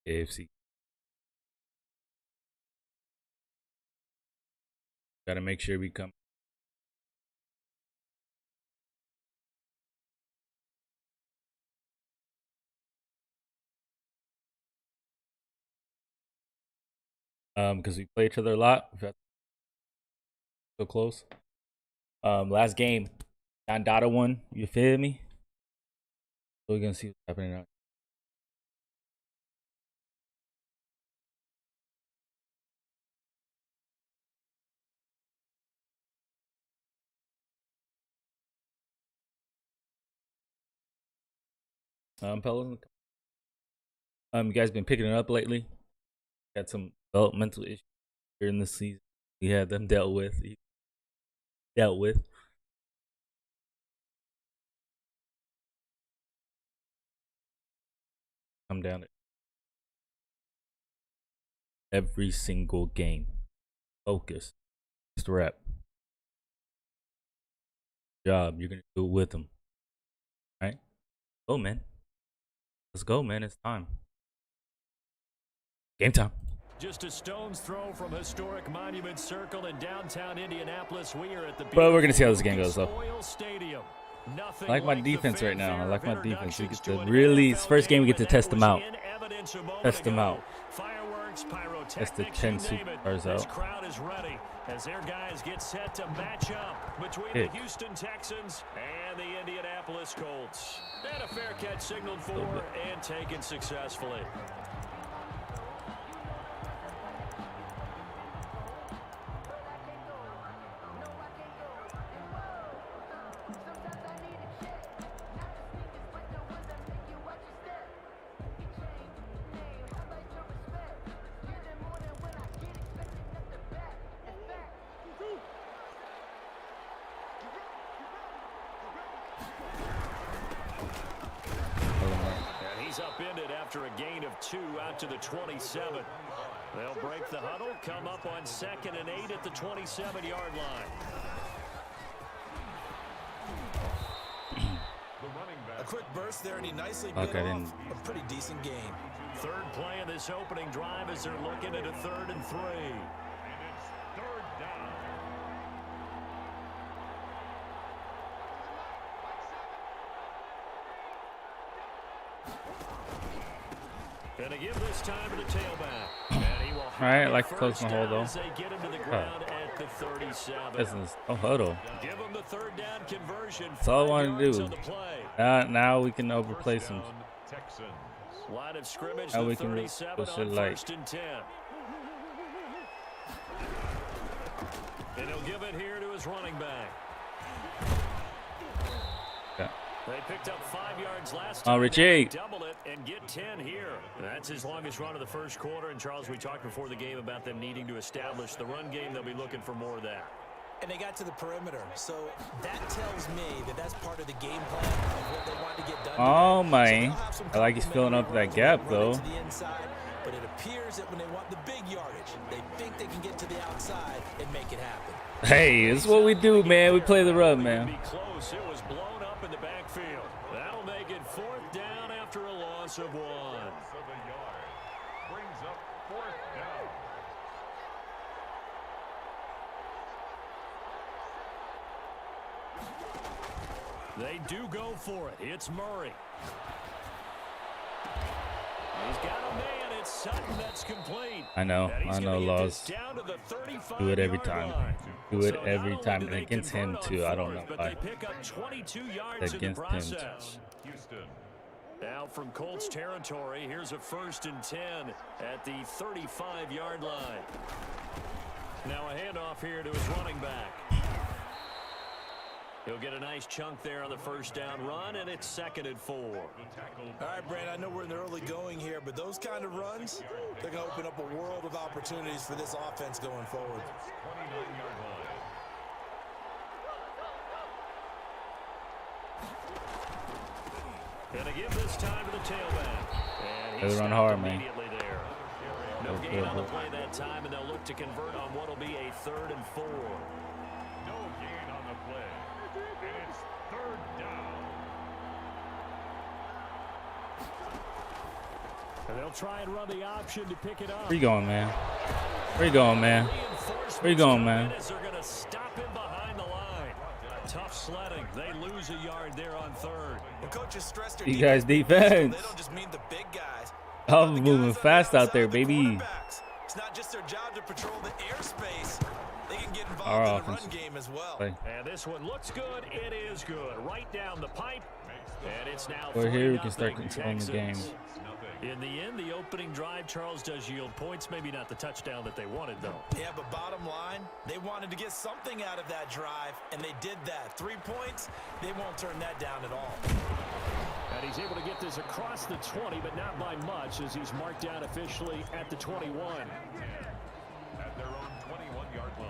AFC. Got to make sure we come. Because we play each other a lot. So close. Last game, Don Dada won. You feel me? So we're gonna see what's happening now. Pelicans. You guys been picking it up lately? Had some developmental issues during the season. We had them dealt with. Come down every single game. Focus. Just rep. Job. You're gonna do it with them. All right? Go, man. Let's go, man. It's time. Game time. Just a stone's throw from historic Monument Circle in downtown Indianapolis. We are at the Bro, we're gonna see how this game goes, though. Stadium. I like my defense right now. I like my defense. We get to really, it's first game we get to test them out. Test them out. Fireworks, Test the 10 superstars out. This crowd is ready as their guys get set to match up between the Houston Texans and the Indianapolis Colts. And a fair catch signaled for and taken successfully. He's upended after a gain of 2 out to the 27. They'll break the huddle, come up on 2nd and 8 at the 27-yard line. A quick burst there, and he nicely bit off a pretty decent game. Third play of this opening drive as they're looking at a 3rd and 3. And it's 3rd down. And to give this time to the tailback. And he will all right, I like to close my hole, though. They get him to the ground at the 37. Business. Oh, huddle. Give him the 3rd down conversion. That's all I want to do. Now we can overplay some. Line of scrimmage, now the we can 37 push on it like. 1st and 10. And he'll give it here to his running back. Yeah. They picked up 5 yards last time. Oh, Richie. Double it and get 10 here. That's his longest run of the first quarter. And, Charles, we talked before the game about them needing to establish the run game. They'll be looking for more of that. And they got to the perimeter. So that tells me that that's part of the game plan of what they want to get done. Oh, my. I like he's filling up that gap, though. But it appears that when they want the big yardage, they think they can get to the outside and make it happen. Hey, this is what we do, man. We play the run, man. Be close. It was blown up in the backfield. That'll make it 4th down after a loss of 1. Brings up 4th down. They do go for it. It's Murray. He's got a man. It's Sutton that's complete. I know, Laws. Do it every time. Do it every time. And against him, too. I don't know why. Against him. Houston. Now from Colts territory, here's a 1st and 10 at the 35-yard line. Now a handoff here to his running back. He'll get a nice chunk there on the 1st down run, and it's 2nd and 4. All right, Brand, I know we're in the early going here, but those kind of runs, they're going to open up a world of opportunities for this offense going forward. 29-yard line. And to give this time to the tailback. And They run hard, man. Immediately there. No gain on the play that time, and they'll look to convert on what will be a 3rd and 4. No gain on the play. And it's 3rd down. And they'll try and run the option to pick it up. Where you going, man? Where you going, man? Where you going, man? They're going to stop him behind the line. Tough sledding. They lose a yard there on third. Well, coaches stressed their You guys' defense. They don't just mean the big guys. I'm moving fast out there, baby. It's not just their job to patrol the airspace. They can get involved in the run game as well. And this one looks good. It is good. Right down the pipe. And it's now we're here. We can start controlling the game. In the end, the opening drive, Charles, does yield points. Maybe not the touchdown that they wanted, though. Yeah, but bottom line, they wanted to get something out of that drive, and they did that. 3 points, they won't turn that down at all. And he's able to get this across the 20, but not by much, as he's marked down officially at the 21. At their own 21-yard line.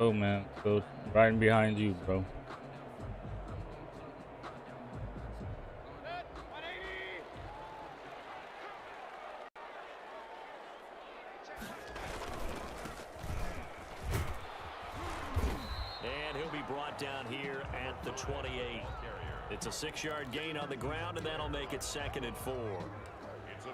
Oh, man. So, riding behind you, bro. And he'll be brought down here at the 28. It's a 6-yard gain on the ground, and that'll make it 2nd and 4.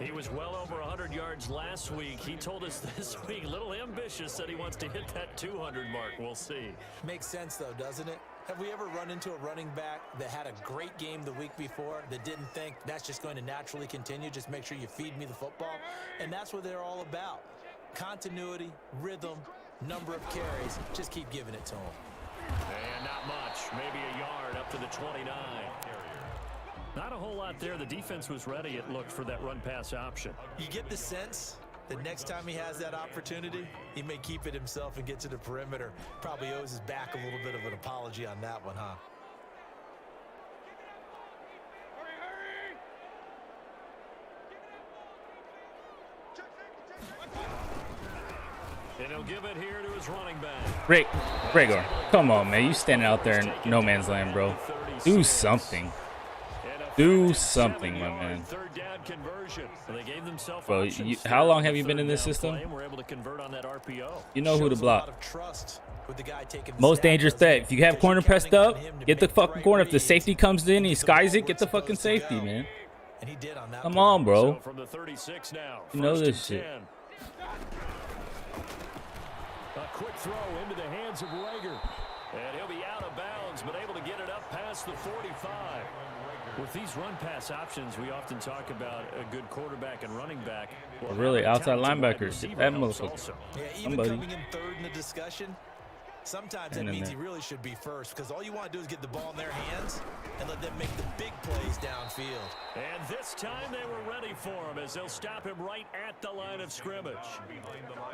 He was well over 100 yards last week. He told us this week, a little ambitious, said he wants to hit that 200 mark. We'll see. Makes sense, though, doesn't it? Have we ever run into a running back that had a great game the week before that didn't think that's just going to naturally continue? Just make sure you feed me the football. And that's what they're all about. Continuity, rhythm, number of carries. Just keep giving it to them. And not much. Maybe a yard up to the 29. Not a whole lot there. The defense was ready, it looked, for that run-pass option. You get the sense that next time he has that opportunity, he may keep it himself and get to the perimeter. Probably owes his back a little bit of an apology on that one, huh? And he'll give it here to his running back. Gregor, come on, man. You standing out there in no man's land, bro. Do something. Do something, my man. Bro, how long have you been in this system? You know who to block. Most dangerous threat. If you have corner pressed up, get the fucking corner. If the safety comes in, he skies it, get the fucking safety, man. Come on, bro. You know this shit. A quick throw into the hands of Rager. And he'll be out of bounds, but able to get it up past the 45. With these run-pass options, we often talk about a good quarterback and running back. Well, really, outside linebackers. That motherfucker. Yeah, even coming in third in the discussion, sometimes that means he really should be first, because all you want to do is get the ball in their hands and let them make the big plays downfield. And this time they were ready for him, as they'll stop him right at the line of scrimmage.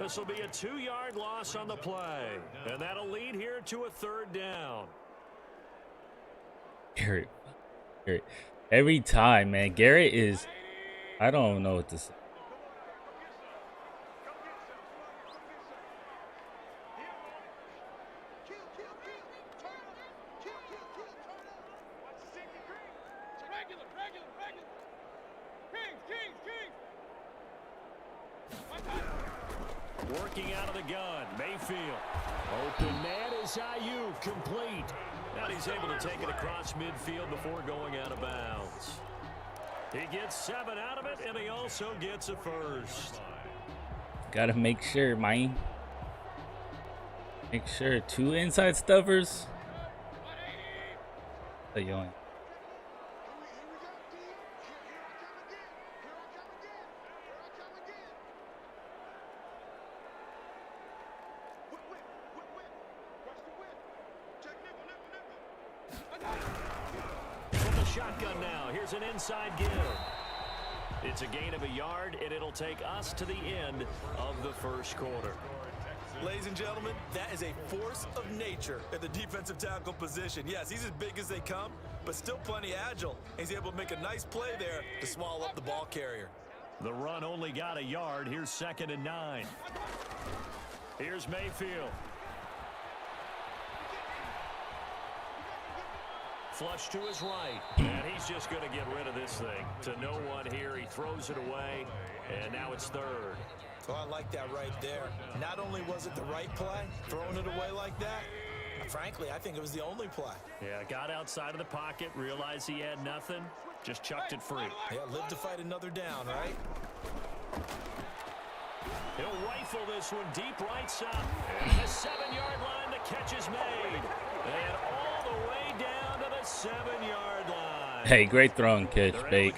This will be a 2-yard loss on the play, and that'll lead here to a 3rd down. Garrett. Every time, man. Garrett is, I don't know what to say. Working out of the gun, Mayfield. Open man is IU, complete. Now he's able to take it across midfield before going out of bounds. He gets 7 out of it, and he also gets a first. Gotta make sure, man. Make sure. 2 inside stuffers. Hey, yo. Shotgun now. Here's an inside give. It's a gain of a yard, and it'll take us to the end of the first quarter. Ladies and gentlemen, that is a force of nature at the defensive tackle position. Yes, he's as big as they come, but still plenty agile. He's able to make a nice play there to swallow up the ball carrier. The run only got a yard. Here's 2nd and 9. Here's Mayfield. Flush to his right, and he's just going to get rid of this thing. To no one here, he throws it away, and now it's 3rd. So I like that right there. Not only was it the right play, throwing it away like that, Frankly, I think it was the only play. Yeah, got outside of the pocket, realized he had nothing, just chucked it free. Yeah, live to fight another down, right? He'll rifle this one deep right side. And the 7-yard line, the catch is made. And all the way down to the 7-yard line. Hey, great throwing catch, Bake.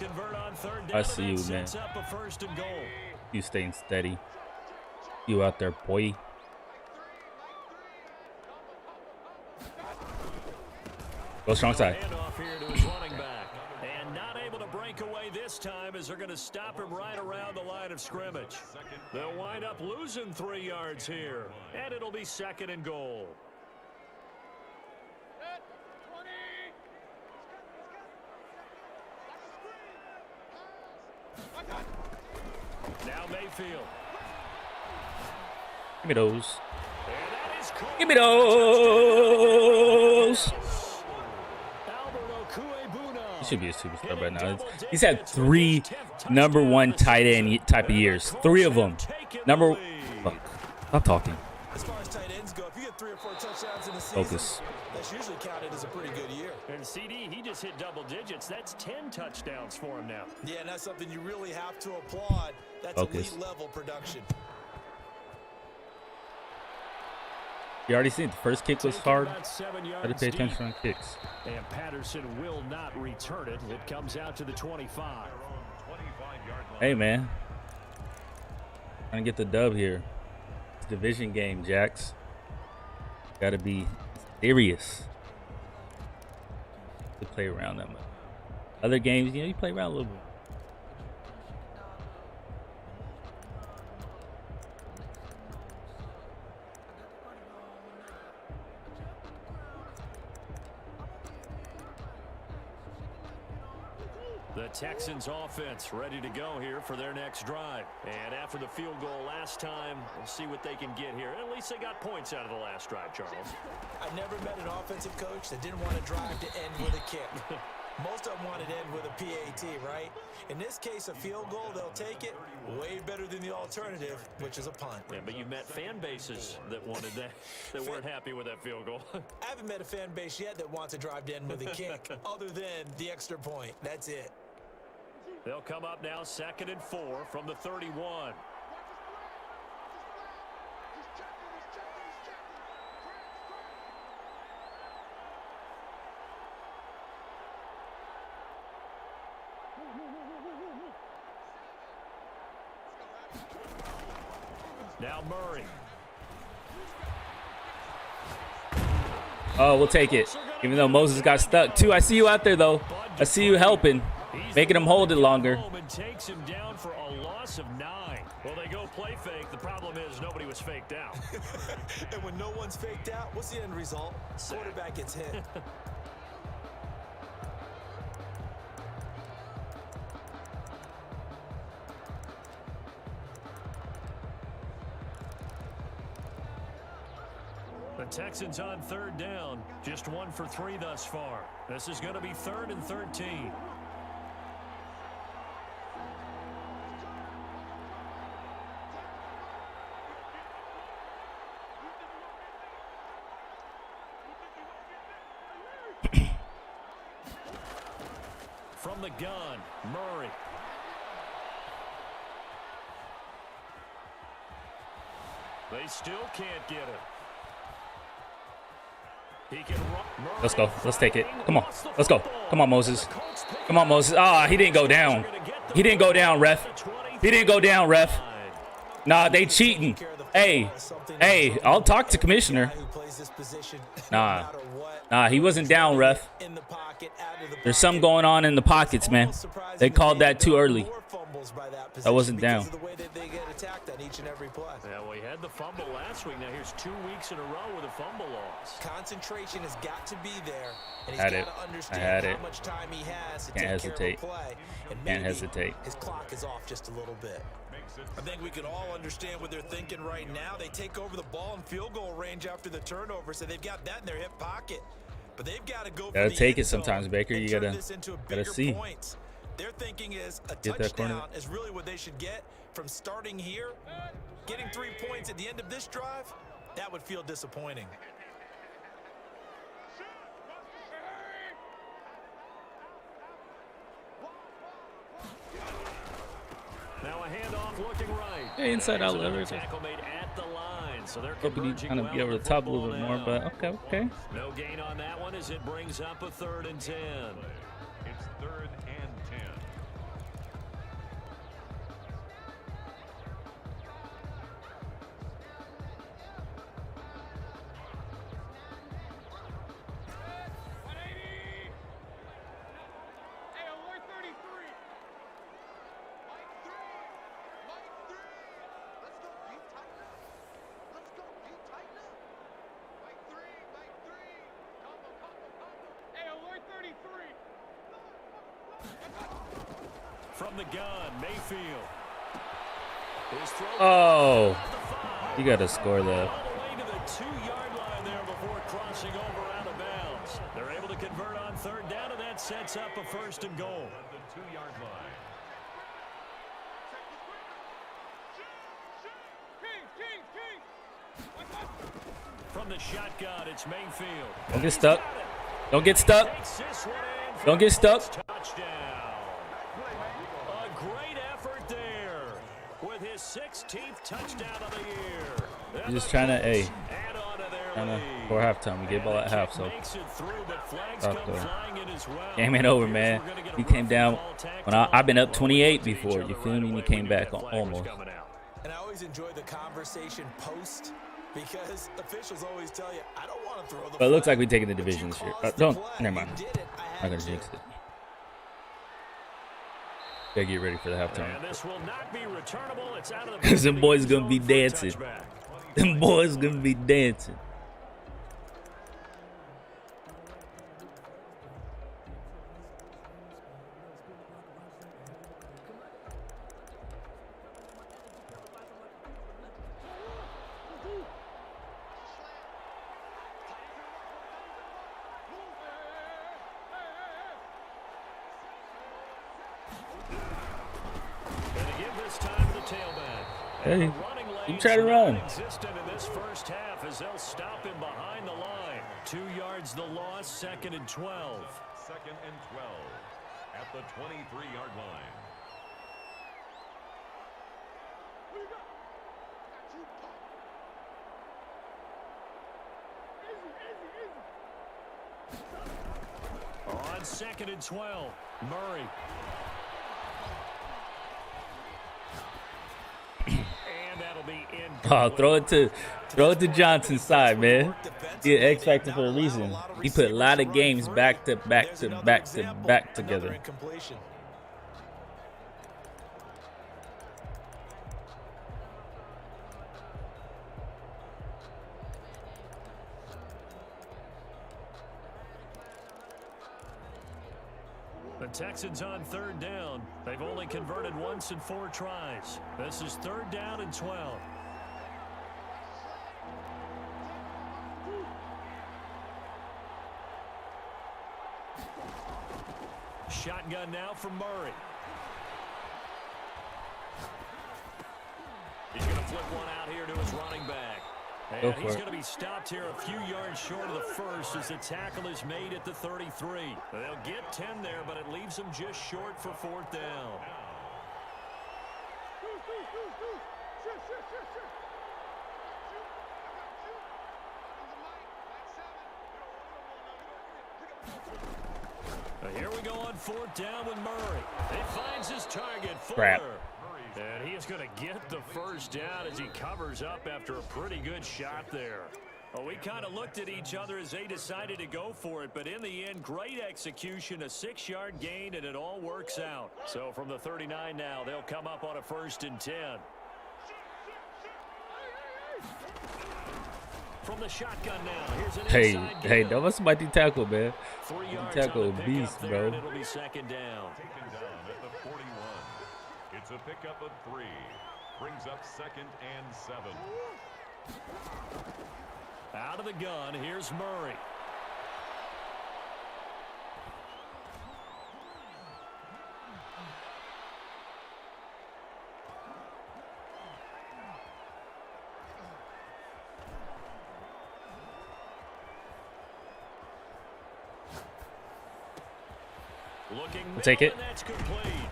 I see you, man. Up a 1st and goal. You staying steady. You out there, boy. Go strong side. Handoff here to his running back. And not able to break away this time as they're going to stop him right around the line of scrimmage. They'll wind up losing 3 yards here. And it'll be 2nd and goal. Now Mayfield. Give me those. And that is caught. Give me those. He should be a superstar by now. He's had 3 #1 tight end type of years. 3 of them. Fuck. Stop talking. As far as tight ends go, if you get 3 or 4 touchdowns in a season, Focus. that's usually counted as a pretty good year. And CD, he just hit double digits. That's 10 touchdowns for him now. Yeah, and that's something you really have to applaud. That's Focus. elite level production. You already seen it. The first kick was hard. About 7 Got to yards pay deep. attention on kicks. And Patterson will not return it. It comes out to the 25. Hey, man. Trying to get the dub here. It's a division game, Jax. Got to be serious. To play around that much. Other games, you play around a little bit. The Texans offense ready to go here for their next drive. And after the field goal last time, we'll see what they can get here. At least they got points out of the last drive, Charles. I've never met an offensive coach that didn't want to drive to end with a kick. Most of them wanted to end with a PAT, right? In this case, a field goal, they'll take it. Way better than the alternative, which is a punt. Yeah, but you met fan bases that wanted that, that weren't happy with that field goal. I haven't met a fan base yet that wants to drive to end with a kick, other than the extra point. That's it. They'll come up now 2nd and 4 from the 31. Now Murray. Oh, we'll take it. Even though Moses got stuck, too. I see you out there, though. I see you helping. Making him hold it longer. Takes him down for a loss of 9. Well, they go play fake. The problem is nobody was faked out. And when no one's faked out, what's the end result? Quarterback gets hit. The Texans on 3rd down. Just 1 for 3 thus far. This is going to be 3rd and 13. From the gun, Murray. They still can't get it. He can run. Let's go. Let's take it. Come on. Let's go. Come on, Moses. Come on, Moses. Ah, he didn't go down. He didn't go down, ref. He didn't go down, ref. Nah, they cheating. Hey, I'll talk to commissioner. Nah, he wasn't down, ref. There's something going on in the pockets, man. They called that too early. That wasn't down. Yeah, well, he had the fumble last week. Now here's 2 weeks in a row with a fumble loss. Concentration has got to be there, and he's Had got it. to I understand had how it. much time he has to Can't take hesitate. care of a play. And Can't maybe hesitate. his clock is off just a little bit. I think we can all understand what they're thinking right now. They take over the ball in field goal range after the turnover, so they've got that in their hip pocket. But they've got to go for Gotta the take end it sometimes, zone Baker. and You turn gotta this into gotta bigger see. points. Their thinking is a Get that corner. touchdown is really what they should get from starting here. Getting 3 points at the end of this drive, that would feel disappointing. Now a handoff looking right. Yeah, inside out Another leverage. tackle made at the line, so they're Hoping he converging kind of well be over to the top a football little bit more, now. but okay. No gain on that one as it brings up a 3rd and 10. It's 3rd and 10. From the gun, Mayfield. Oh, you got to score that. All the way to the 2-yard line there before crossing over out of bounds. They're able to convert on 3rd down, and that sets up a 1st and goal. At the 2-yard line. From the shotgun, it's Mayfield. Don't get stuck. Don't get stuck. Takes this one in for Don't get stuck. touchdown. A great effort there with his 16th touchdown of the year. You're just trying to, add on to their lead. for halftime. We gave ball at half, so Makes it through, but flags stop come there. flying in as well. Game ain't over, Here's man. we're gonna get a He came roughing down ball tacked when on. I've been up We'll 28 look to each before. other You feel right me? And away he came when back that flag was almost. coming out. And I always enjoy the conversation post because officials always tell you, I don't want to throw the But it looks flag, like we taking the but division you this year. caused the Don't. play. Never mind. You did it. I I'm had not gonna to. jinx it. Gotta get ready for the And halftime. this will not be returnable. It's out of the Because them boys gonna be zone for a dancing. touchback. Them boys gonna be dancing. And to give this time to the tailback. And Hey, the running you lane's try to run. non-existent in this first half as they'll stop him behind the line. 2 yards the loss, 2nd and 12. 2nd and 12 at the 23-yard line. On 2nd and 12, Murray. And that'll be in. Oh, throw it to Johnson's side, man. He an X factor for a reason. He put a lot of games back to back to back to back together. The Texans on 3rd down. They've only converted once in 4 tries. This is 3rd down and 12. Shotgun now from Murray. He's going to flip one out here to his running back. Go And for he's it. going to be stopped here a few yards short of the first as the tackle is made at the 33. They'll get 10 there, but it leaves them just short for 4th down. Here we go on 4th down with Murray. He finds his target, Crap. Fuller. And he is going to get the first down as he covers up after a pretty good shot there. Well, we kind of looked at each other as they decided to go for it, but in the end, great execution, a 6-yard gain, and it all works out. So from the 39 now, they'll come up on a 1st and 10. From the shotgun now, here's an inside Hey, give. that was somebody tackle, man. 3 yards tackle on a the pickup beast, there, bro. and it'll be 2nd down. Taken down at the 41. It's a pickup of 3. Brings up 2nd and 7. Out of the gun, here's Murray. Looking Take it. middle, and that's complete.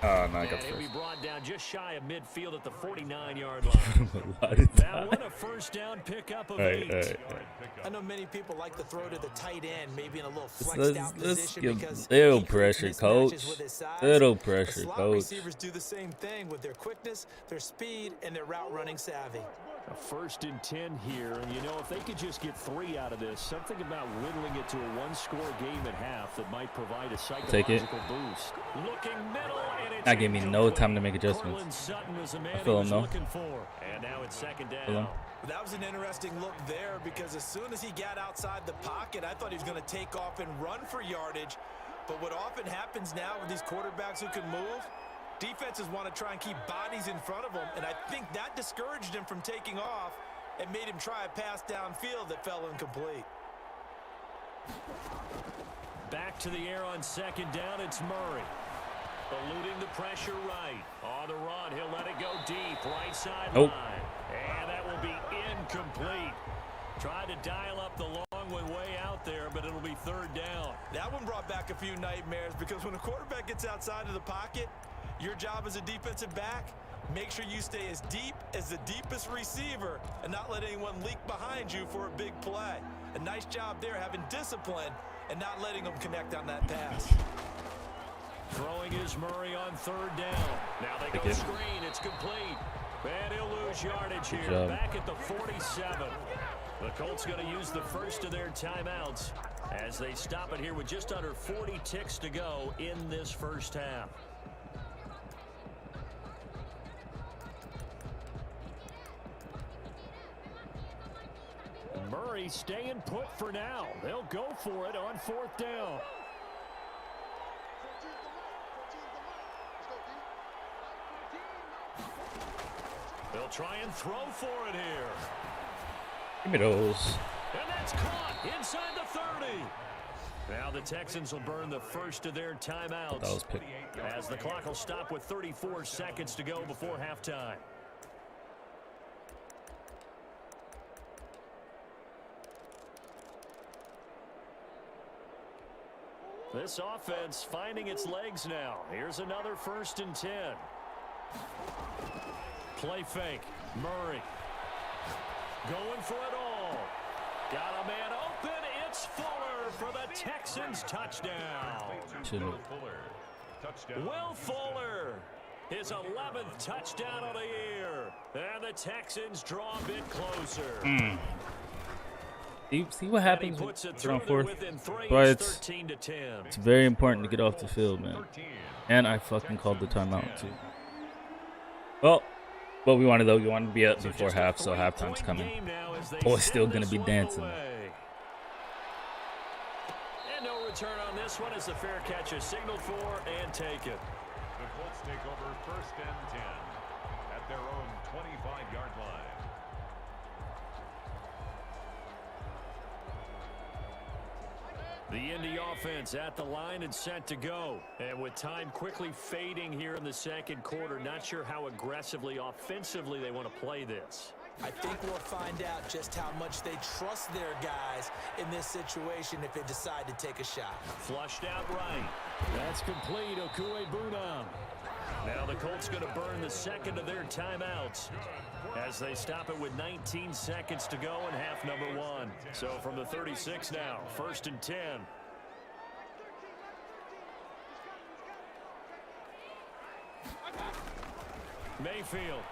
Oh, no, I And got he'll be first. brought down just shy of midfield at the 49-yard line. That one a first down pickup of 8. All right. I know many people like to throw to the tight end, maybe in a little flexed Let's out position give because little he creates pressure, mismatches coach. with his size. Little But pressure, slot coach. receivers do the same thing with their quickness, their speed, and their route running savvy. A 1st and 10 here, and you know, if they could just get 3 out of this, something about whittling it to a one-score game at half that might provide a psychological boost. Looking middle, and it's That gave me no time to make adjustments. I feel him though. And now it's 2nd down. That was an interesting look there because as soon as he got outside the pocket, I thought he was going to take off and run for yardage. But what often happens now with these quarterbacks who can move, defenses want to try and keep bodies in front of them, and I think that discouraged him from taking off and made him try a pass downfield that fell incomplete. Back to the air on 2nd down, it's Murray. Eluding the pressure right. On the run, he'll let it go deep, right sideline. And that will be incomplete. Tried to dial up the long one way out there, but it'll be 3rd down. That one brought back a few nightmares because when a quarterback gets outside of the pocket, your job as a defensive back, make sure you stay as deep as the deepest receiver and not let anyone leak behind you for a big play. A nice job there having discipline and not letting them connect on that pass. Throwing is Murray on 3rd down. Now they go screen. It's complete. And he'll lose yardage here. Back at the 47. The Colts going to use the first of their timeouts as they stop it here with just under 40 ticks to go in this first half. Murray staying put for now. They'll go for it on 4th down. They'll try and throw for it here. Give me those. And that's caught inside the 30. Now the Texans will burn the first of their timeouts. That was picked. As the clock will stop with 34 seconds to go before halftime. This offense finding its legs now. Here's another 1st and 10. Play fake. Murray. Going for it all. Got a man open. It's Fuller for the Texans touchdown. Will Fuller. His 11th touchdown of the year. And the Texans draw a bit closer. See what happens when you're on 4th? But it's very important to get off the field, man. And I fucking called the timeout, too. Well, what we wanted, though, we wanted to be up before half, so halftime's coming. Boy's still going to be dancing. And no return on this one as the fair catch is signaled for and taken. The Colts take over 1st and 10 at their own 25-yard line. The Indy offense at the line and set to go. And with time quickly fading here in the 2nd quarter, not sure how aggressively, offensively they want to play this. I think we'll find out just how much they trust their guys in this situation if they decide to take a shot. Flushed out right. That's complete. Okuebunam. Now the Colts going to burn the 2nd of their timeouts as they stop it with 19 seconds to go in half number 1. So from the 36 now, 1st and 10. Mayfield.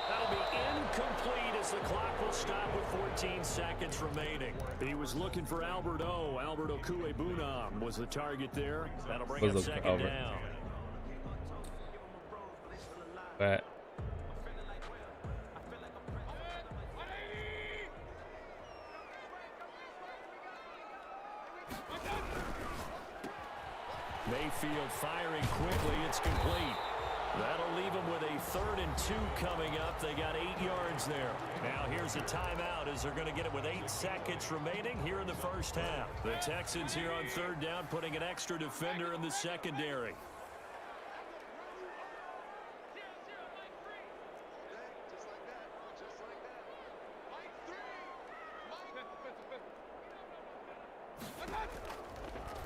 That'll be incomplete as the clock will stop with 14 seconds remaining. He was looking for Albert Okuebunam was the target there. That'll bring up 2nd down. Right. Mayfield firing quickly. It's complete. That'll leave them with a 3rd and 2 coming up. They got 8 yards there. Now here's a timeout as they're going to get it with 8 seconds remaining here in the first half. The Texans here on 3rd down putting an extra defender in the secondary.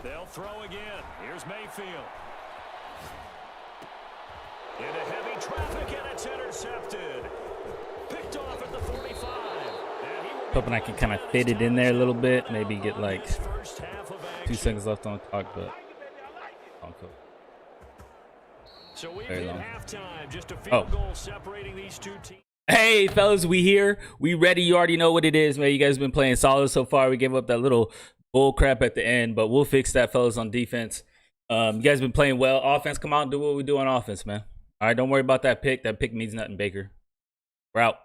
They'll They'll throw again. Here's Mayfield. Into heavy traffic, and it's intercepted. Picked off at the 45. Hoping I can kind of fit it in there a little bit. Maybe get like 2 seconds left on the clock, but so we've hit halftime. Just a field goal separating these two teams. Hey, fellas, we here. We ready. You already know what it is, man. You guys been playing solid so far. We gave up that little bull crap at the end, but we'll fix that, fellas, on defense. You guys been playing well. Offense, come out and do what we do on offense, man. All right, don't worry about that pick. That pick means nothing, Baker. We're out.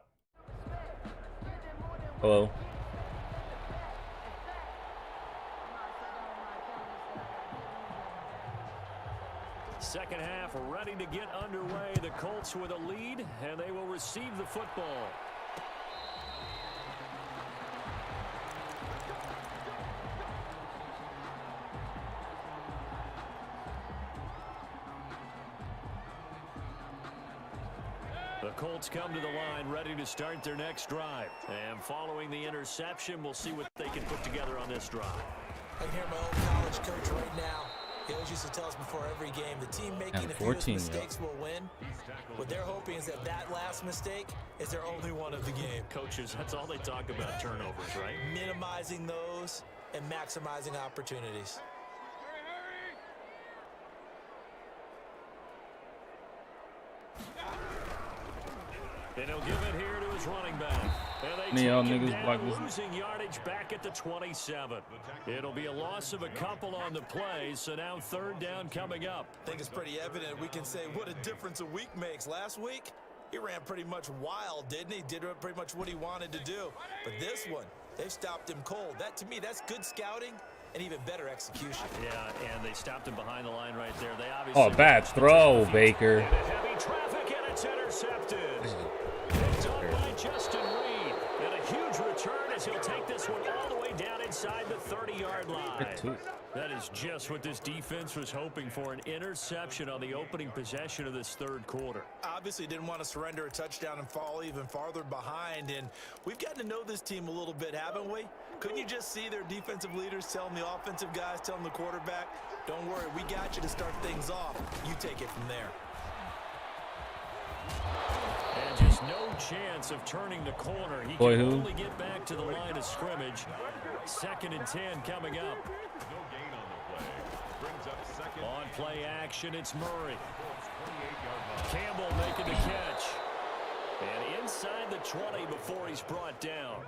Hello. Second half ready to get underway. The Colts with a lead, and they will receive the football. The Colts come to the line ready to start their next drive. And following the interception, we'll see what they can put together on this drive. I hear my old college coach right now. He always used to tell us before every game, the team making the fewest mistakes will win. What they're hoping is that last mistake is their only one of the game. Coaches, that's all they talk about, turnovers, right? Minimizing those and maximizing opportunities. And he'll give it here to his running back. And Y'all they niggas block this. losing yardage back at the 27. It'll be a loss of a couple on the play, so now third down coming up. I think it's pretty evident. We can say what a difference a week makes. Last week, he ran pretty much wild, didn't he? Did pretty much what he wanted to do. But this one, they've stopped him cold. That, to me, that's good scouting and even better execution. Yeah, and they stopped him behind the line right there. They obviously bad throw, Baker. Heavy traffic, and it's intercepted. Picked up by Justin Reed. And a huge return as he'll take this one all the way down inside the 30-yard line. That is just what this defense was hoping for, an interception on the opening possession of this third quarter. Obviously didn't want to surrender a touchdown and fall even farther behind, and we've gotten to know this team a little bit, haven't we? Couldn't you just see their defensive leaders telling the offensive guys, telling the quarterback, don't worry, we got you to start things off. You take it from there. And just no chance of turning the corner. He can only get back to the line of scrimmage. 2nd and 10 coming up. No gain on the play. Brings up second. On play action, it's Murray. Campbell making the catch. And inside the 20 before he's brought down.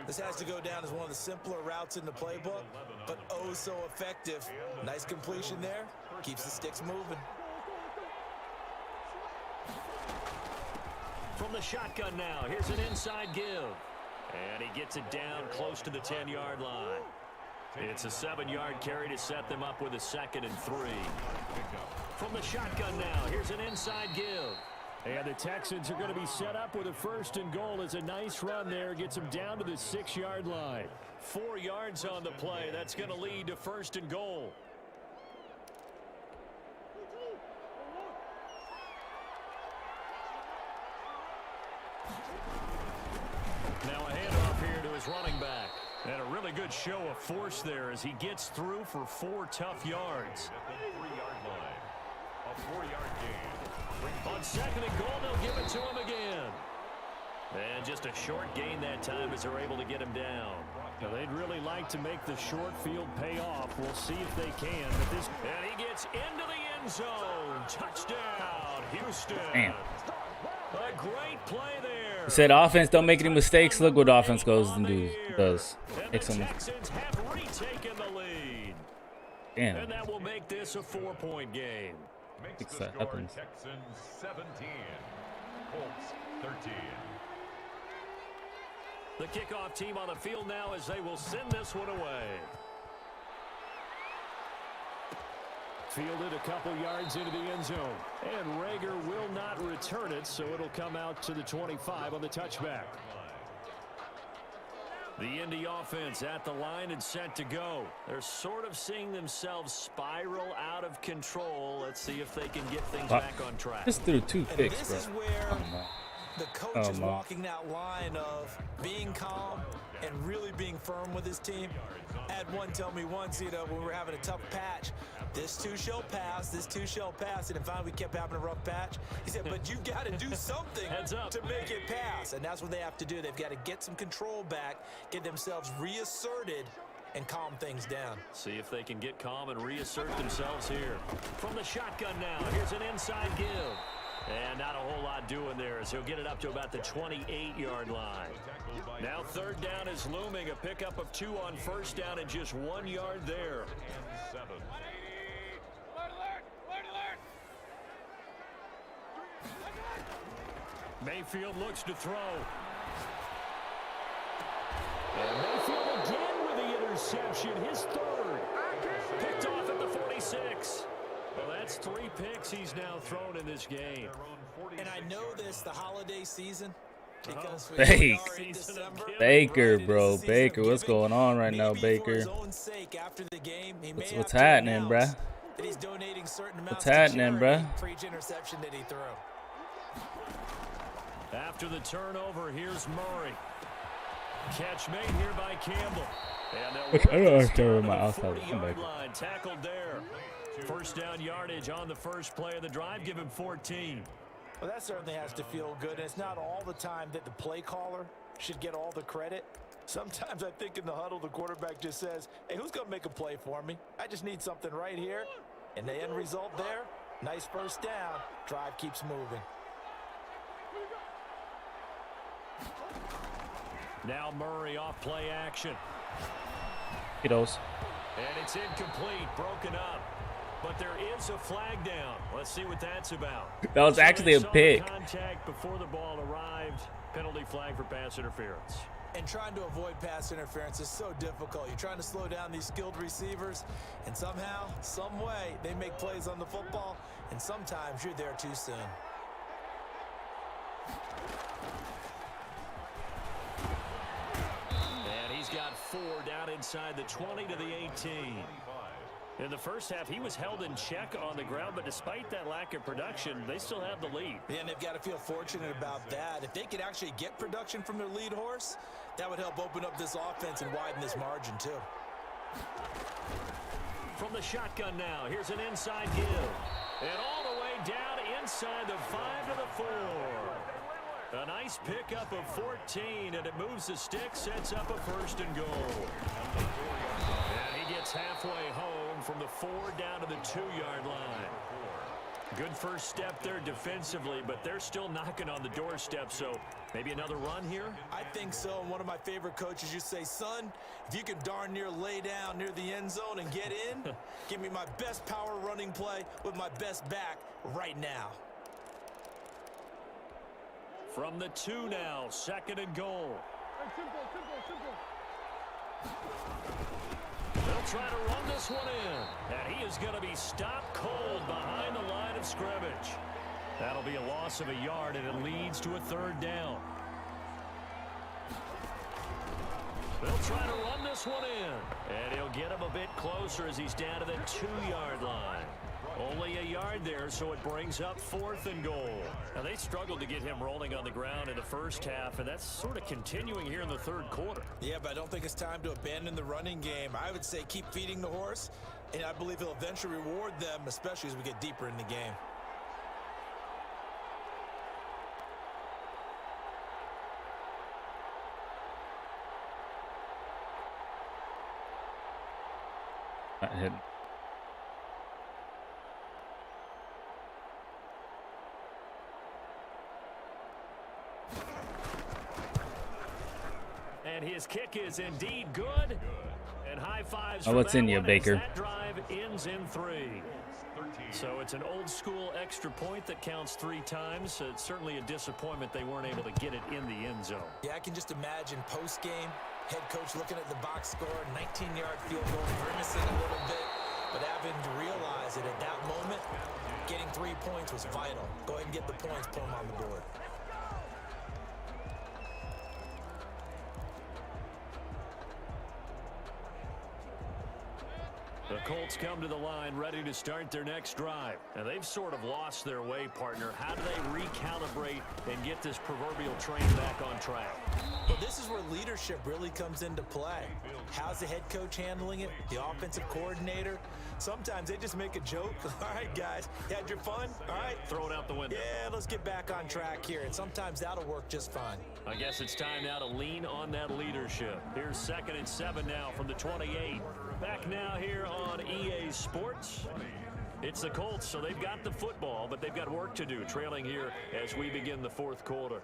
This has to go down as one of the simpler routes in the playbook, but oh so effective. Nice completion there. Keeps the sticks moving. From the shotgun now, here's an inside give. And he gets it down close to the 10-yard line. It's a 7-yard carry to set them up with a 2nd and 3. From the shotgun now, here's an inside give. And the Texans are going to be set up with a 1st and goal. As a nice run there, gets them down to the 6-yard line. 4 yards on the play. That's going to lead to 1st and goal. Now a handoff here to his running back. And a really good show of force there as he gets through for 4 tough yards. At the 3-yard line. A 4-yard gain. On 2nd and goal, they'll give it to him again. And just a short gain that time as they're able to get him down. Now, they'd really like to make the short field pay off. We'll see if they can. And he gets into the end zone. Touchdown, Houston. Damn. A great play there. He said offense don't make any mistakes. Look what offense goes and does. And the Texans have retaken the lead. Damn. And that will make this a 4-point game. Makes the that score happens. Texans 17. Colts 13. The kickoff team on the field now as they will send this one away. Fielded a couple yards into the end zone. And Rager will not return it, so it'll come out to the 25 on the touchback. The Indy offense at the line and set to go. They're sort of seeing themselves spiral out of control. Let's see if they can get things back on track. Just threw 2 picks, bro. This is where The coach Oh, is man. walking that line of being calm and really being firm with his team. I had one tell me once, when we were having a tough patch, this too shall pass, this too shall pass. And finally we kept having a rough patch. He said, but you got to do something to make it pass. And that's what they have to do. They've got to get some control back, get themselves reasserted, and calm things down. See if they can get calm and reassert themselves here. From the shotgun now, here's an inside give. And not a whole lot doing there as he'll get it up to about the 28-yard line. Now third down is looming. A pickup of 2 on first down and just 1 yard there. Mayfield looks to throw. And Mayfield again with the interception. His third. Picked off at the 46. Well, that's 3 picks he's now thrown in this game. And I know this, the holiday season, because we Hey. are in December. Baker, Right, bro. it is the season Baker, of what's giving. going on right now, Maybe for Baker? his own sake, after the game, he may What's have to happening, announce bruh? that he's donating certain amounts What's to happening, charity bruh? for each interception that he threw. After the turnover, here's Murray. Catch made here by Campbell. And they'll Look, I don't work this understand where down my to the outside is. Come 40-yard back. line. Tackled there. First down yardage on the first play of the drive. Give him 14. Well, that certainly has to feel good. And it's not all the time that the play caller should get all the credit. Sometimes I think in the huddle, the quarterback just says, hey, who's going to make a play for me? I just need something right here. And the end result there, nice first down. Drive keeps moving. Now Murray off play action. Kiddos. And it's incomplete, broken up. But there is a flag down. Let's see what that's about. That was actually they a saw the pick. Contact before the ball arrived. Penalty flag for pass interference. And trying to avoid pass interference is so difficult. You're trying to slow down these skilled receivers, and somehow, some way, they make plays on the football, and sometimes you're there too soon. And he's got 4 down inside the 20 to the 18. In the first half, he was held in check on the ground, but despite that lack of production, they still have the lead. Yeah, and they've got to feel fortunate about that. If they could actually get production from their lead horse, that would help open up this offense and widen this margin, too. From the shotgun now, here's an inside give. And all the way down inside the 5 to the 4. A nice pickup of 14, and it moves the stick, sets up a first and goal. And he gets halfway home from the 4 down to the 2-yard line. Good first step there defensively, but they're still knocking on the doorstep, so maybe another run here? I think so, and one of my favorite coaches used to say, son, if you can darn near lay down near the end zone and get in, give me my best power running play with my best back right now. From the 2 now, 2nd and goal. They'll try to run this one in, and he is going to be stopped cold behind the line of scrimmage. That'll be a loss of a yard, and it leads to a 3rd down. They'll try to run this one in, and he'll get him a bit closer as he's down to the 2-yard line. Only a yard there, so it brings up 4th and goal. Now, they struggled to get him rolling on the ground in the first half, and that's sort of continuing here in the 3rd quarter. Yeah, but I don't think it's time to abandon the running game. I would say keep feeding the horse, and I believe he'll eventually reward them, especially as we get deeper in the game. Not hitting. And his kick is indeed good. And high fives. Oh, what's for that in you, one as Baker? That drive ends in 3. So it's an old school extra point that counts 3 times. It's certainly a disappointment they weren't able to get it in the end zone. Yeah, I can just imagine post-game, head coach looking at the box score, 19-yard field goal, grimacing a little bit, but having to realize that at that moment, getting 3 points was vital. Go ahead and get the points, put them on the board. The Colts come to the line ready to start their next drive. Now, they've sort of lost their way, partner. How do they recalibrate and get this proverbial train back on track? Well, this is where leadership really comes into play. How's the head coach handling it? The offensive coordinator? Sometimes they just make a joke. All right, guys, you had your fun? All right. Throw it out the window. Yeah, let's get back on track here. And sometimes that'll work just fine. I guess it's time now to lean on that leadership. Here's 2nd and 7 now from the 28. Back now here on EA Sports. It's the Colts, so they've got the football, but they've got work to do, trailing here as we begin the 4th quarter.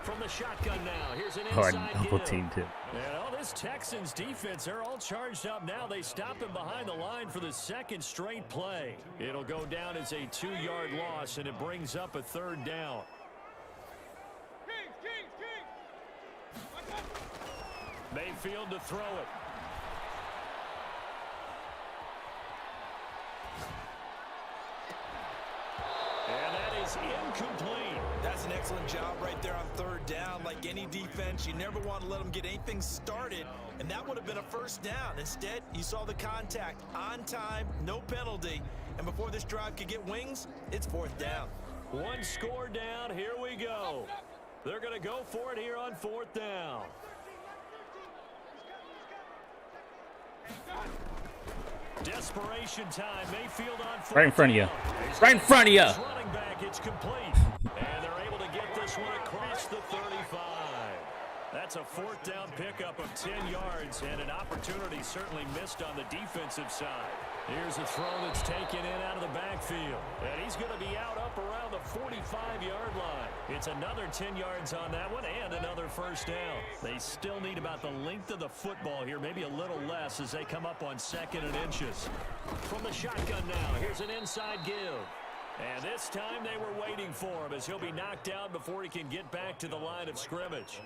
From the shotgun now, here's an inside double give. team too. And all this Texans defense, they're all charged up now. They stop him behind the line for the 2nd straight play. It'll go down as a 2-yard loss, and it brings up a 3rd down. Mayfield to throw it. And that is incomplete. That's an excellent job right there on 3rd down. Like any defense, you never want to let them get anything started, and that would have been a 1st down. Instead, you saw the contact on time, no penalty, and before this drive could get wings, it's 4th down. 1 score down. Here we go. They're going to go for it here on 4th down. Desperation time. Mayfield on 4th Right in front of you. down. Right in front of you. Running back, it's complete. And they're able to get this one across the 35. That's a 4th down pickup of 10 yards, and an opportunity certainly missed on the defensive side. Here's a throw that's taken in out of the backfield. And he's going to be out up around the 45-yard line. It's another 10 yards on that one and another 1st down. They still need about the length of the football here, maybe a little less as they come up on 2nd and inches. From the shotgun now, here's an inside give. And this time they were waiting for him as he'll be knocked out before he can get back to the line of scrimmage.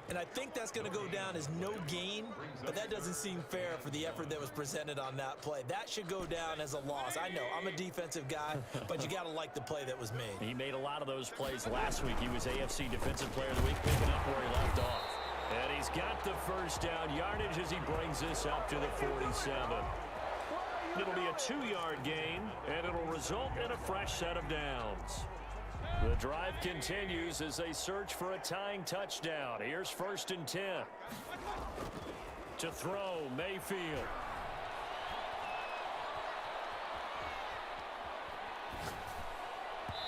And I think that's going to go down as no gain, but that doesn't seem fair for the effort that was presented on that play. That should go down as a loss. I know, I'm a defensive guy, but you got to like the play that was made. He made a lot of those plays last week. He was AFC Defensive Player of the Week, picking up where he left off. And he's got the 1st down yardage as he brings this up to the 47. It'll be a 2-yard gain, and it'll result in a fresh set of downs. The drive continues as they search for a tying touchdown. Here's 1st and 10. To throw, Mayfield.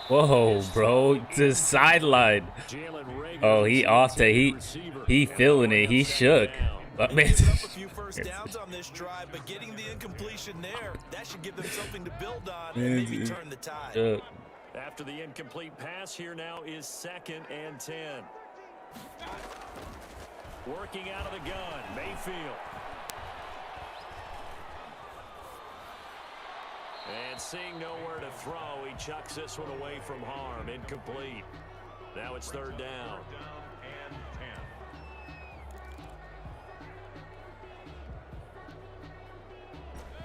Whoa, bro, to sideline. Oh, he off to he feeling it. He shook. But man, a few 1st downs on this drive, but getting the incompletion there, that should give them something to build on and maybe turn the tide. After the incomplete pass, here now is 2nd and 10. Working out of the gun, Mayfield. And seeing nowhere to throw, he chucks this one away from harm. Incomplete. Now it's 3rd down.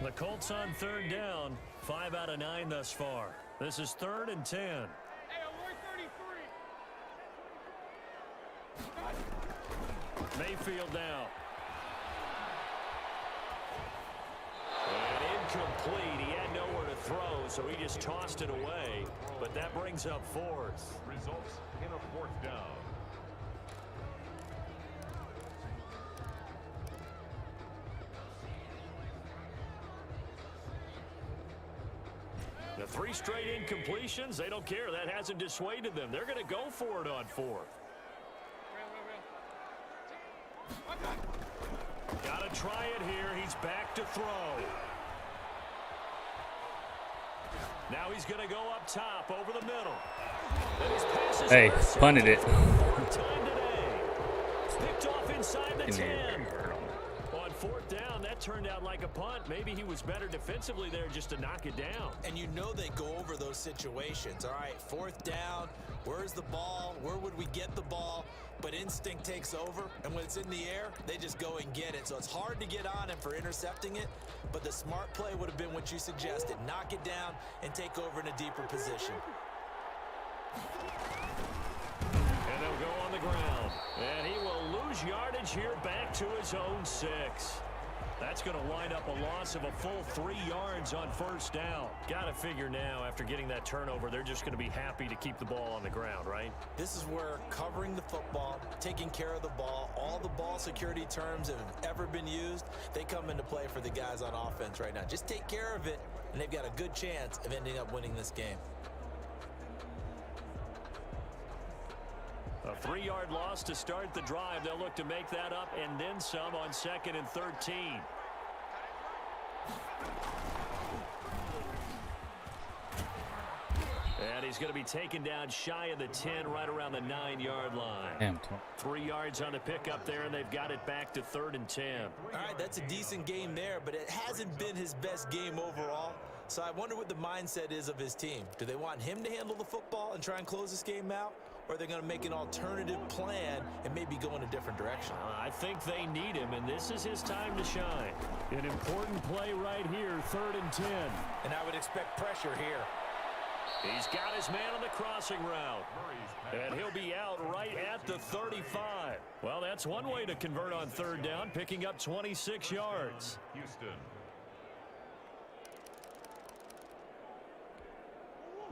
The Colts on 3rd down, 5 out of 9 thus far. This is 3rd and 10. Hey, I'm 133. Mayfield now. And incomplete. He had nowhere to throw, so he just tossed it away. But that brings up 4th. Results in a 4th down. The 3 straight incompletions, they don't care. That hasn't dissuaded them. They're going to go for it on 4th. Got to try it here. He's back to throw. Now he's going to go up top over the middle. And his pass is hey, punted it. Time today. Picked off inside the 10. On 4th down, that turned out like a punt. Maybe he was better defensively there just to knock it down. And you know they go over those situations. All right, 4th down, where's the ball? Where would we get the ball? But instinct takes over, and when it's in the air, they just go and get it. So it's hard to get on him for intercepting it, but the smart play would have been what you suggested. Knock it down and take over in a deeper position. And they'll go on the ground. And he will lose yardage here back to his own 6. That's going to wind up a loss of a full 3 yards on first down. Got to figure now, after getting that turnover, they're just going to be happy to keep the ball on the ground, right? This is where covering the football, taking care of the ball, all the ball security terms that have ever been used, they come into play for the guys on offense right now. Just take care of it, and they've got a good chance of ending up winning this game. A 3-yard loss to start the drive. They'll look to make that up and then some on 2nd and 13. And he's going to be taken down shy of the 10, right around the 9-yard line. Damn. 3 yards on the pickup there, and they've got it back to 3rd and 10. All right, that's a decent game there, but it hasn't been his best game overall. So I wonder what the mindset is of his team. Do they want him to handle the football and try and close this game out? Or are they going to make an alternative plan and maybe go in a different direction? I think they need him, and this is his time to shine. An important play right here, 3rd and 10. And I would expect pressure here. He's got his man on the crossing route. And he'll be out right at the 35. Well, that's one way to convert on 3rd down, picking up 26 yards. Houston.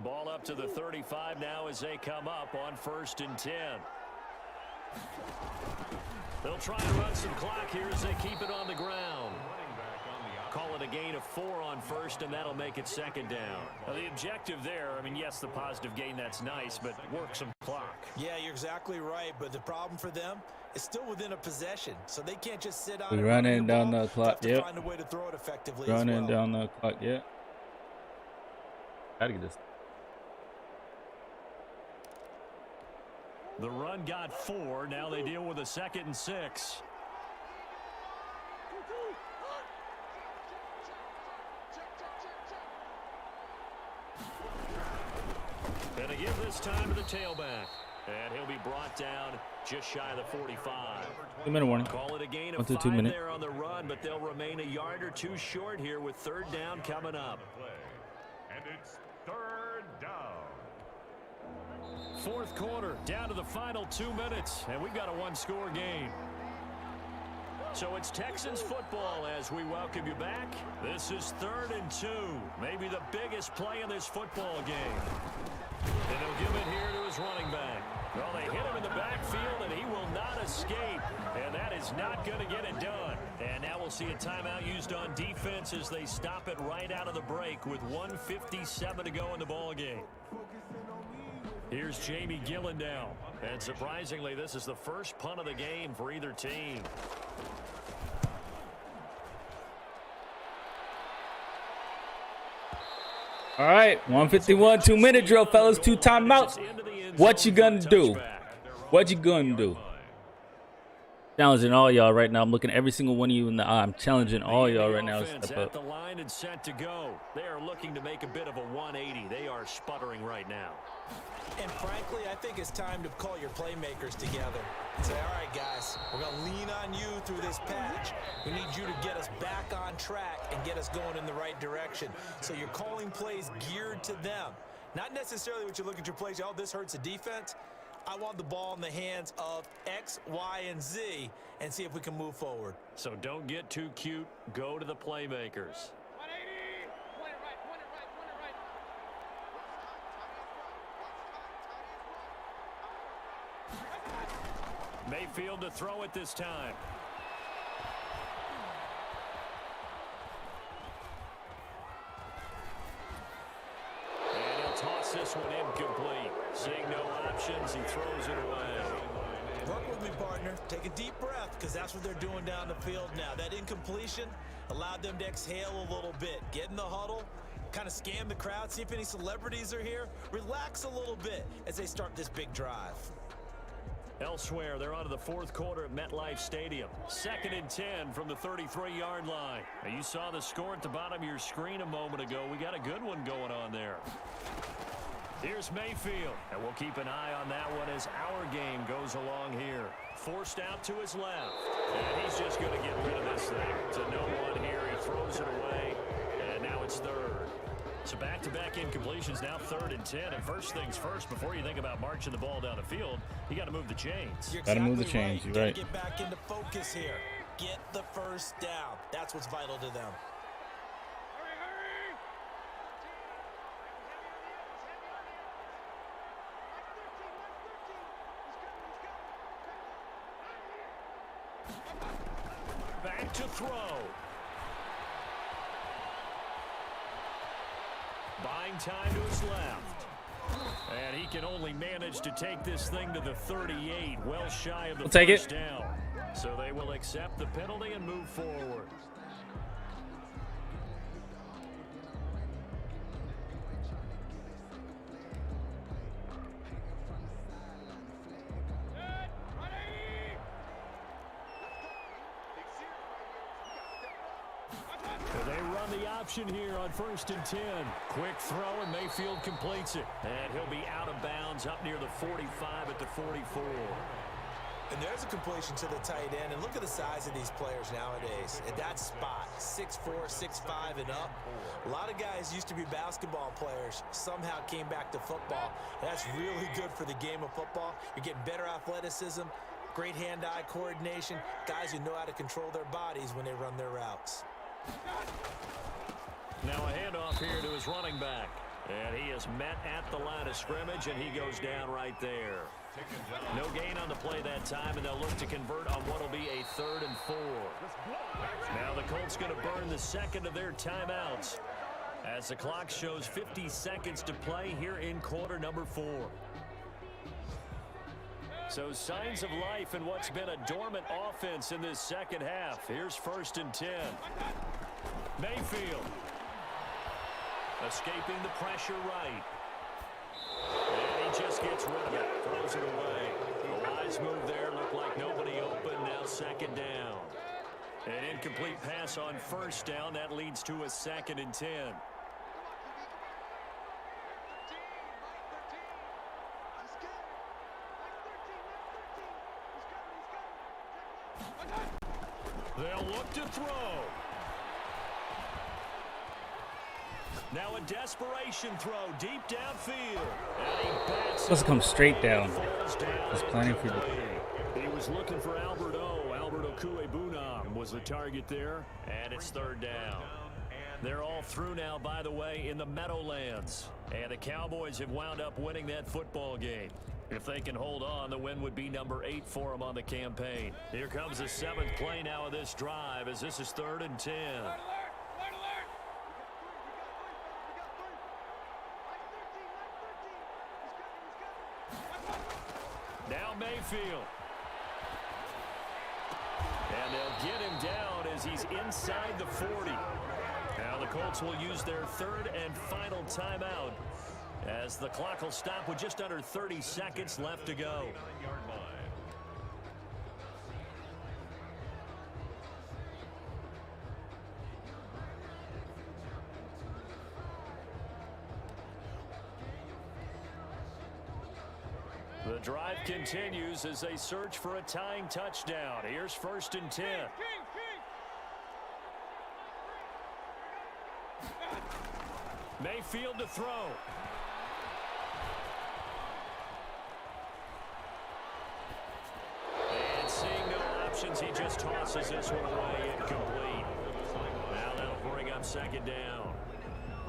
Ball up to the 35 now as they come up on 1st and 10. They'll try and run some clock here as they keep it on the ground. Call it a gain of 4 on 1st, and that'll make it 2nd down. Now, the objective there, I mean, yes, the positive gain, that's nice, but work some clock. Yeah, you're exactly right, but the problem for them is still within a possession, so they can't just sit on We're it. running down the clock, yep. Find a way to throw it effectively Running as well. down the clock, yeah. Gotta get this. The run got 4. Now they deal with a 2nd and 6. And they give this time to the tailback. And he'll be brought down just shy of the 45. 2-minute warning. Call it a gain of 5 there on the run, but they'll remain a yard or 2 short here with 3rd down coming up. And it's 3rd down. 4th quarter, down to the final 2 minutes, and we've got a 1-score game. So it's Texans football as we welcome you back. This is 3rd and 2, maybe the biggest play in this football game. And they'll give it here to his running back. Well, they hit him in the backfield, and he will not escape. And that is not going to get it done. And now we'll see a timeout used on defense as they stop it right out of the break with 1:57 to go in the ball game. Here's Jamie Gillen now. And surprisingly, this is the first punt of the game for either team. All right, 151, 2-minute drill, fellas. 2 timeouts. What you gonna do? What you gonna do? Challenging all y'all right now. I'm looking at every single one of you in the eye. I'm challenging all y'all right now. Step At up. the line and set to go. They are looking to make a bit of a 180. They are sputtering right now. And frankly, I think it's time to call your playmakers together and say, all right, guys, we're going to lean on you through this patch. We need you to get us back on track and get us going in the right direction. So you're calling plays geared to them. Not necessarily what you look at your plays, oh, this hurts the defense. I want the ball in the hands of X, Y, and Z and see if we can move forward. So don't get too cute. Go to the playmakers. Mayfield to throw it this time. And he'll toss this one incomplete. Seeing no options, he throws it away. Work with me, partner. Take a deep breath, because that's what they're doing down the field now. That incompletion allowed them to exhale a little bit. Get in the huddle, kind of scan the crowd, see if any celebrities are here. Relax a little bit as they start this big drive. Elsewhere, they're on to the 4th quarter at MetLife Stadium. 2nd and 10 from the 33-yard line. Now, you saw the score at the bottom of your screen a moment ago. We got a good one going on there. Here's Mayfield, and we'll keep an eye on that one as our game goes along here. Forced out to his left, and he's just going to get rid of this thing. To no one here, he throws it away, and now it's 3rd. So back-to-back incompletions, now 3rd and 10. And first things first, before you think about marching the ball down the field, you got to move the chains. You're Gotta move the exactly chains. right. You're right. Get back into focus here. Get the first down. That's what's vital to them. Back to throw. Buying time to his left. And he can only manage to take this thing to the 38, well shy of the first down. So they will accept the penalty and move forward. They run the option here on 1st and 10. Quick throw, and Mayfield completes it. And he'll be out of bounds up near the 45 at the 44. And there's a completion to the tight end. And look at the size of these players nowadays. At that spot, 6'4", 6'5", and up. A lot of guys used to be basketball players, somehow came back to football. That's really good for the game of football. You're getting better athleticism, great hand-eye coordination, guys who know how to control their bodies when they run their routes. Now a handoff here to his running back. And he is met at the line of scrimmage, and he goes down right there. No gain on the play that time, and they'll look to convert on what will be a 3rd and 4. Now the Colts going to burn the second of their timeouts as the clock shows 50 seconds to play here in quarter number 4. So signs of life in what's been a dormant offense in this second half. Here's 1st and 10. Mayfield escaping the pressure right. And he just gets rid of it, throws it away. A wise move there, looked like nobody open, now 2nd down. An incomplete pass on 1st down, that leads to a 2nd and 10. They'll look to throw. Now a desperation throw deep downfield. And he bats Let's come straight down. He's planning for the... He was looking for Albert Okuebunam was the target there. And it's 3rd down. They're all through now, by the way, in the Meadowlands. And the Cowboys have wound up winning that football game. If they can hold on, the win would be number 8 for them on the campaign. Here comes the 7th play now of this drive as this is 3rd and 10. Now Mayfield. And they'll get him down as he's inside the 40. Now the Colts will use their 3rd and final timeout as the clock will stop with just under 30 seconds left to go. The drive continues as they search for a tying touchdown. Here's 1st and 10. Mayfield to throw. And seeing no options, he just tosses this one away incomplete. Now that'll bring up 2nd down.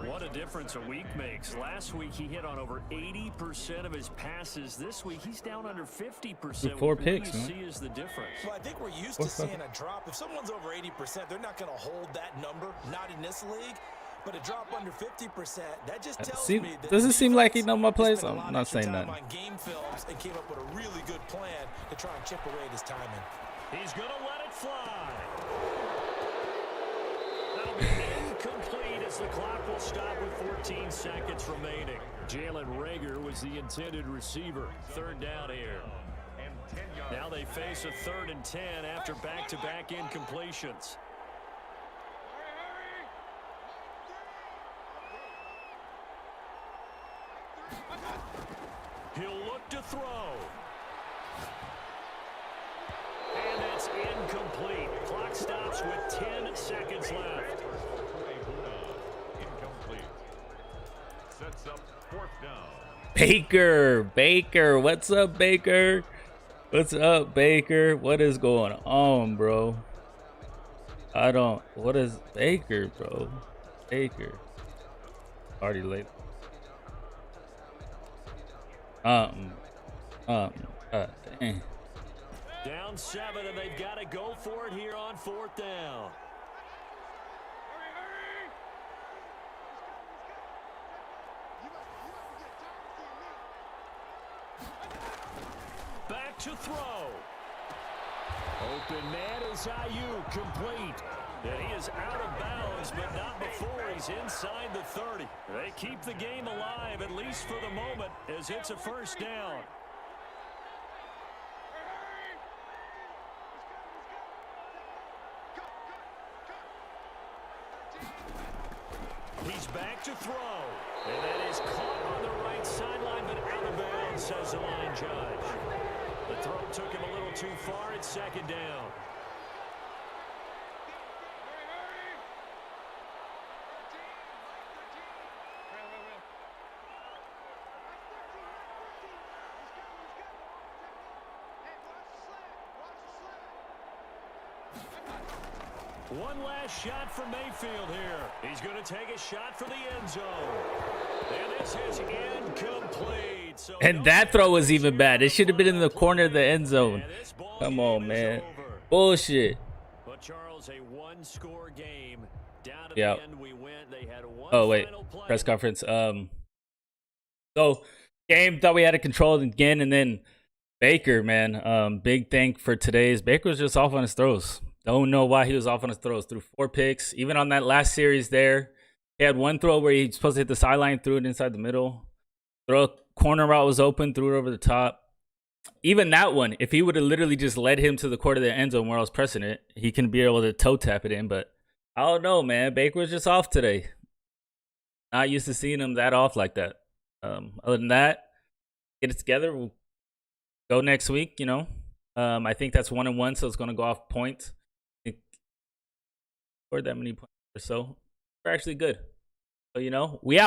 What a difference a week makes. Last week he hit on over 80% of his passes. This week he's down under 50%. 4 picks, what man. you see is the difference. Well, I think we're used to seeing a drop. If someone's over 80%, they're not going to hold that number, not in this league. But a drop under 50%, that just tells me that does it seem like he know my plays? spent a lot I'm not extra saying time nothing. on game films and came up with a really good plan to try and chip away at his timing. He's going to let it fly. That'll be incomplete as the clock will stop with 14 seconds remaining. Jalen Reagor was the intended receiver. 3rd down here. Now they face a 3rd and 10 after back-to-back incompletions. He'll look to throw. And that's incomplete. Clock stops with 10 seconds left. Incomplete. sets up 4th down. Baker, what's up, Baker? What's up, Baker? What is going on, bro? What is Baker, bro? Baker. Already late. Dang. Down 7, and they've got to go for it here on 4th down. Back to throw. Open man is Ayuk, complete. And he is out of bounds, but not before he's inside the 30. They keep the game alive, at least for the moment, as it's a 1st down. He's back to throw. And that is caught on the right sideline, but out of bounds, says the line judge. The throw took him a little too far. It's 2nd down. One last shot from Mayfield here. He's going to take a shot for the end zone. And this is incomplete. So And that throw was even bad. It should have been in the corner of the end zone. Come on, man. Bullshit. But Charles, a one-score game. Down to Yeah. the end we went. They had one Oh wait, final play. press conference. So game thought we had it controlled again, and then Baker, man. Big thing for today's. Baker was just off on his throws. Don't know why he was off on his throws. Threw 4 picks. Even on that last series there, he had one throw where he's supposed to hit the sideline, threw it inside the middle. Corner route was open, threw it over the top. Even that one, if he would have literally just led him to the corner of the end zone where I was pressing it, he can be able to toe tap it in. But I don't know, man. Baker was just off today. Not used to seeing him that off like that. Other than that, get it together. We'll go next week, you know. I think that's 1-1, so it's going to go off points. I think scored that many points or so. We're actually good. So, you know, we out.